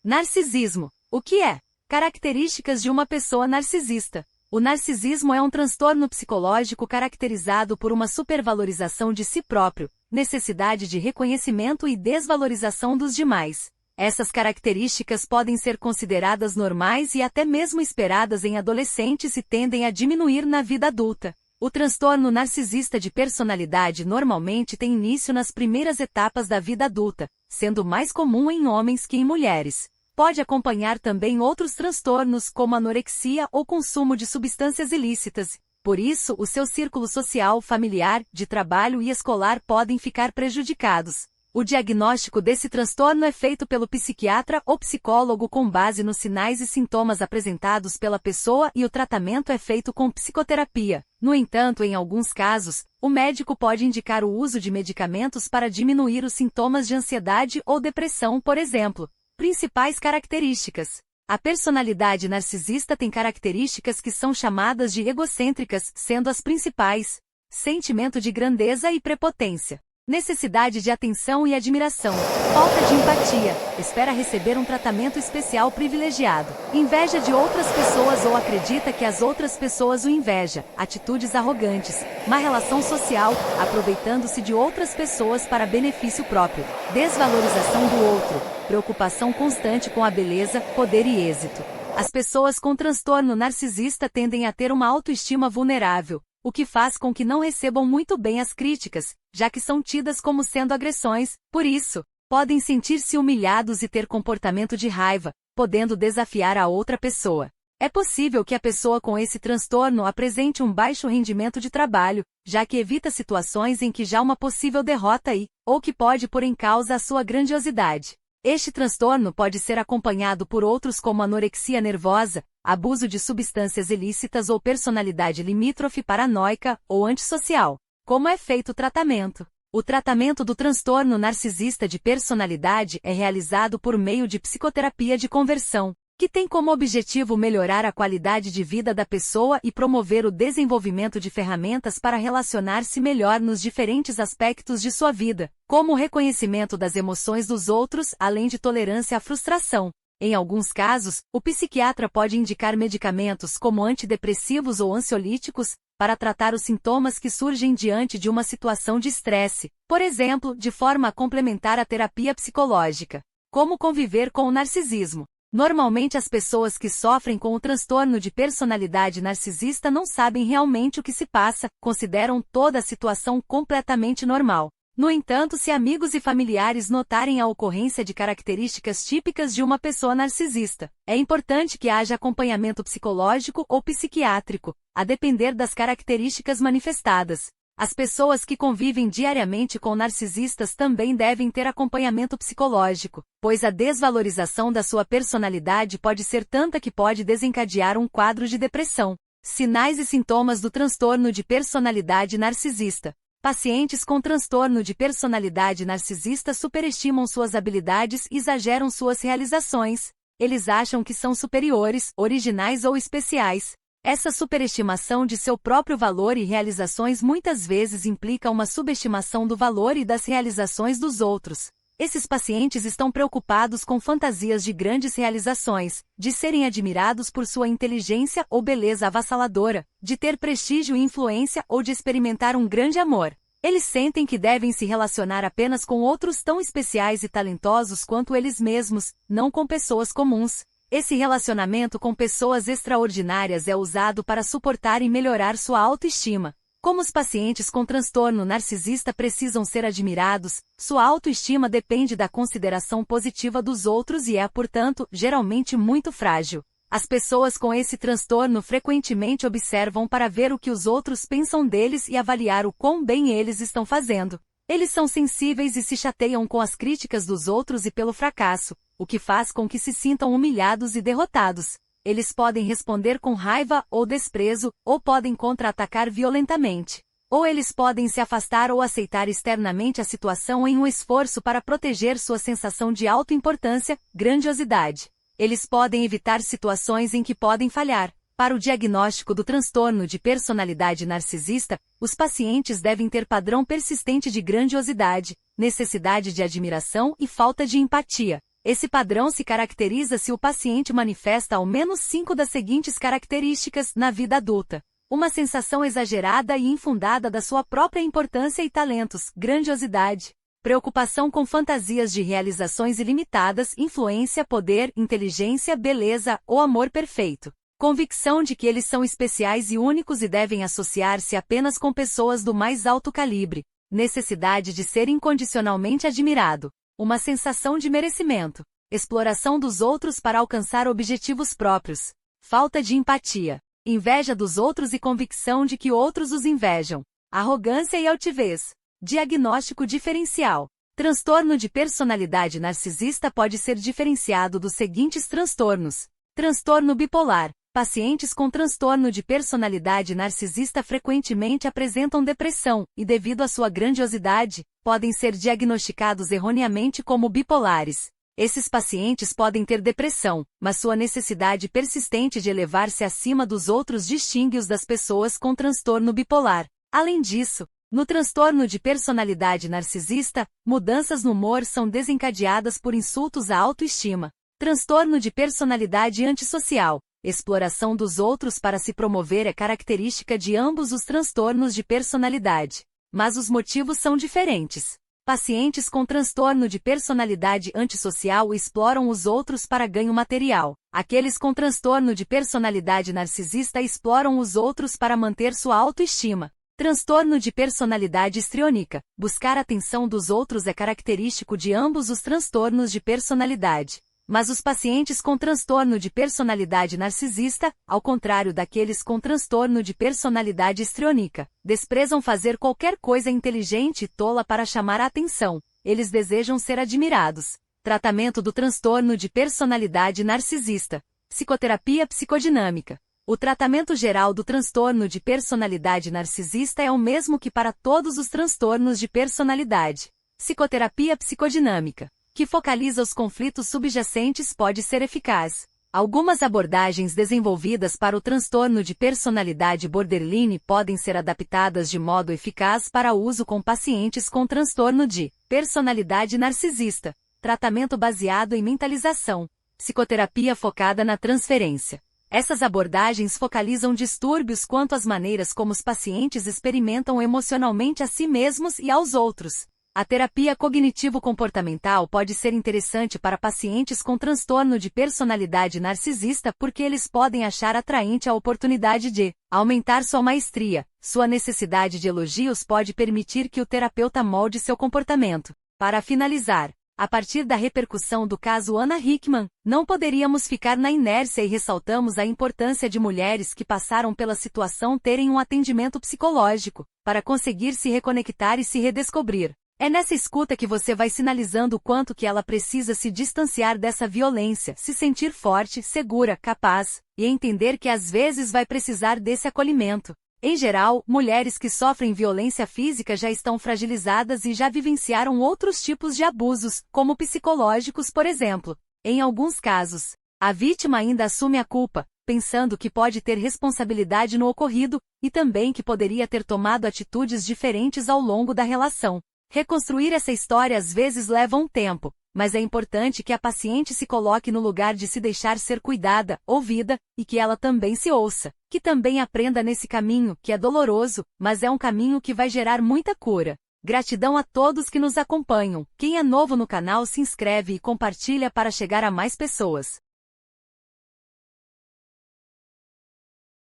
Narcisismo. O que é? Características de uma pessoa narcisista. O narcisismo é um transtorno psicológico caracterizado por uma supervalorização de si próprio, necessidade de reconhecimento e desvalorização dos demais. Essas características podem ser consideradas normais e até mesmo esperadas em adolescentes e tendem a diminuir na vida adulta. O transtorno narcisista de personalidade normalmente tem início nas primeiras etapas da vida adulta, sendo mais comum em homens que em mulheres. Pode acompanhar também outros transtornos como anorexia ou consumo de substâncias ilícitas. Por isso, o seu círculo social, familiar, de trabalho e escolar podem ficar prejudicados. O diagnóstico desse transtorno é feito pelo psiquiatra ou psicólogo com base nos sinais e sintomas apresentados pela pessoa e o tratamento é feito com psicoterapia. No entanto, em alguns casos, o médico pode indicar o uso de medicamentos para diminuir os sintomas de ansiedade ou depressão, por exemplo. Principais características. A personalidade narcisista tem características que são chamadas de egocêntricas, sendo as principais: sentimento de grandeza e prepotência, necessidade de atenção e admiração, falta de empatia, espera receber um tratamento especial privilegiado, inveja de outras pessoas ou acredita que as outras pessoas o invejam, atitudes arrogantes, má relação social, aproveitando-se de outras pessoas para benefício próprio, desvalorização do outro, preocupação constante com a beleza, poder e êxito. As pessoas com transtorno narcisista tendem a ter uma autoestima vulnerável, o que faz com que não recebam muito bem as críticas, já que são tidas como sendo agressões, por isso, podem sentir-se humilhados e ter comportamento de raiva, podendo desafiar a outra pessoa. É possível que a pessoa com esse transtorno apresente um baixo rendimento de trabalho, já que evita situações em que já uma possível derrota ou que pode pôr em causa a sua grandiosidade. Este transtorno pode ser acompanhado por outros como anorexia nervosa, abuso de substâncias ilícitas ou personalidade limítrofe paranoica ou antissocial. Como é feito o tratamento? O tratamento do transtorno narcisista de personalidade é realizado por meio de psicoterapia de conversão, que tem como objetivo melhorar a qualidade de vida da pessoa e promover o desenvolvimento de ferramentas para relacionar-se melhor nos diferentes aspectos de sua vida, como o reconhecimento das emoções dos outros, além de tolerância à frustração. Em alguns casos, o psiquiatra pode indicar medicamentos como antidepressivos ou ansiolíticos, para tratar os sintomas que surgem diante de uma situação de estresse, por exemplo, de forma a complementar a terapia psicológica. Como conviver com o narcisismo? Normalmente as pessoas que sofrem com o transtorno de personalidade narcisista não sabem realmente o que se passa, consideram toda a situação completamente normal. No entanto, se amigos e familiares notarem a ocorrência de características típicas de uma pessoa narcisista, é importante que haja acompanhamento psicológico ou psiquiátrico, a depender das características manifestadas. As pessoas que convivem diariamente com narcisistas também devem ter acompanhamento psicológico, pois a desvalorização da sua personalidade pode ser tanta que pode desencadear um quadro de depressão. Sinais e sintomas do transtorno de personalidade narcisista. Pacientes com transtorno de personalidade narcisista superestimam suas habilidades e exageram suas realizações. Eles acham que são superiores, originais ou especiais. Essa superestimação de seu próprio valor e realizações muitas vezes implica uma subestimação do valor e das realizações dos outros. Esses pacientes estão preocupados com fantasias de grandes realizações, de serem admirados por sua inteligência ou beleza avassaladora, de ter prestígio e influência ou de experimentar um grande amor. Eles sentem que devem se relacionar apenas com outros tão especiais e talentosos quanto eles mesmos, não com pessoas comuns. Esse relacionamento com pessoas extraordinárias é usado para suportar e melhorar sua autoestima. Como os pacientes com transtorno narcisista precisam ser admirados, sua autoestima depende da consideração positiva dos outros e é, portanto, geralmente muito frágil. As pessoas com esse transtorno frequentemente observam para ver o que os outros pensam deles e avaliar o quão bem eles estão fazendo. Eles são sensíveis e se chateiam com as críticas dos outros e pelo fracasso, o que faz com que se sintam humilhados e derrotados. Eles podem responder com raiva ou desprezo, ou podem contra-atacar violentamente. Ou eles podem se afastar ou aceitar externamente a situação em um esforço para proteger sua sensação de autoimportância, grandiosidade. Eles podem evitar situações em que podem falhar. Para o diagnóstico do transtorno de personalidade narcisista, os pacientes devem ter padrão persistente de grandiosidade, necessidade de admiração e falta de empatia. Esse padrão se caracteriza se o paciente manifesta ao menos 5 das seguintes características na vida adulta. Uma sensação exagerada e infundada da sua própria importância e talentos, grandiosidade, preocupação com fantasias de realizações ilimitadas, influência, poder, inteligência, beleza ou amor perfeito. Convicção de que eles são especiais e únicos e devem associar-se apenas com pessoas do mais alto calibre. Necessidade de ser incondicionalmente admirado. Uma sensação de merecimento. Exploração dos outros para alcançar objetivos próprios. Falta de empatia. Inveja dos outros e convicção de que outros os invejam. Arrogância e altivez. Diagnóstico diferencial. Transtorno de personalidade narcisista pode ser diferenciado dos seguintes transtornos. Transtorno bipolar. Pacientes com transtorno de personalidade narcisista frequentemente apresentam depressão, e devido à sua grandiosidade, podem ser diagnosticados erroneamente como bipolares. Esses pacientes podem ter depressão, mas sua necessidade persistente de elevar-se acima dos outros distingue-os das pessoas com transtorno bipolar. Além disso, no transtorno de personalidade narcisista, mudanças no humor são desencadeadas por insultos à autoestima. Transtorno de personalidade antissocial. Exploração dos outros para se promover é característica de ambos os transtornos de personalidade. Mas os motivos são diferentes. Pacientes com transtorno de personalidade antissocial exploram os outros para ganho material. Aqueles com transtorno de personalidade narcisista exploram os outros para manter sua autoestima. Transtorno de personalidade histriônica. Buscar a atenção dos outros é característico de ambos os transtornos de personalidade. Mas os pacientes com transtorno de personalidade narcisista, ao contrário daqueles com transtorno de personalidade histriônica, desprezam fazer qualquer coisa inteligente e tola para chamar a atenção. Eles desejam ser admirados. Tratamento do transtorno de personalidade narcisista. Psicoterapia psicodinâmica. O tratamento geral do transtorno de personalidade narcisista é o mesmo que para todos os transtornos de personalidade. Psicoterapia psicodinâmica, que focaliza os conflitos subjacentes, pode ser eficaz. Algumas abordagens desenvolvidas para o transtorno de personalidade borderline podem ser adaptadas de modo eficaz para uso com pacientes com transtorno de personalidade narcisista. Tratamento baseado em mentalização. Psicoterapia focada na transferência. Essas abordagens focalizam distúrbios quanto às maneiras como os pacientes experimentam emocionalmente a si mesmos e aos outros. A terapia cognitivo-comportamental pode ser interessante para pacientes com transtorno de personalidade narcisista porque eles podem achar atraente a oportunidade de aumentar sua maestria. Sua necessidade de elogios pode permitir que o terapeuta molde seu comportamento. Para finalizar, a partir da repercussão do caso Anna Hickman, não poderíamos ficar na inércia e ressaltamos a importância de mulheres que passaram pela situação terem um atendimento psicológico, para conseguir se reconectar e se redescobrir. É nessa escuta que você vai sinalizando o quanto que ela precisa se distanciar dessa violência, se sentir forte, segura, capaz, e entender que às vezes vai precisar desse acolhimento. Em geral, mulheres que sofrem violência física já estão fragilizadas e já vivenciaram outros tipos de abusos, como psicológicos, por exemplo. Em alguns casos, a vítima ainda assume a culpa, pensando que pode ter responsabilidade no ocorrido, e também que poderia ter tomado atitudes diferentes ao longo da relação. Reconstruir essa história às vezes leva um tempo, mas é importante que a paciente se coloque no lugar de se deixar ser cuidada, ouvida, e que ela também se ouça, que também aprenda nesse caminho, que é doloroso, mas é um caminho que vai gerar muita cura. Gratidão a todos que nos acompanham. Quem é novo no canal se inscreve e compartilha para chegar a mais pessoas.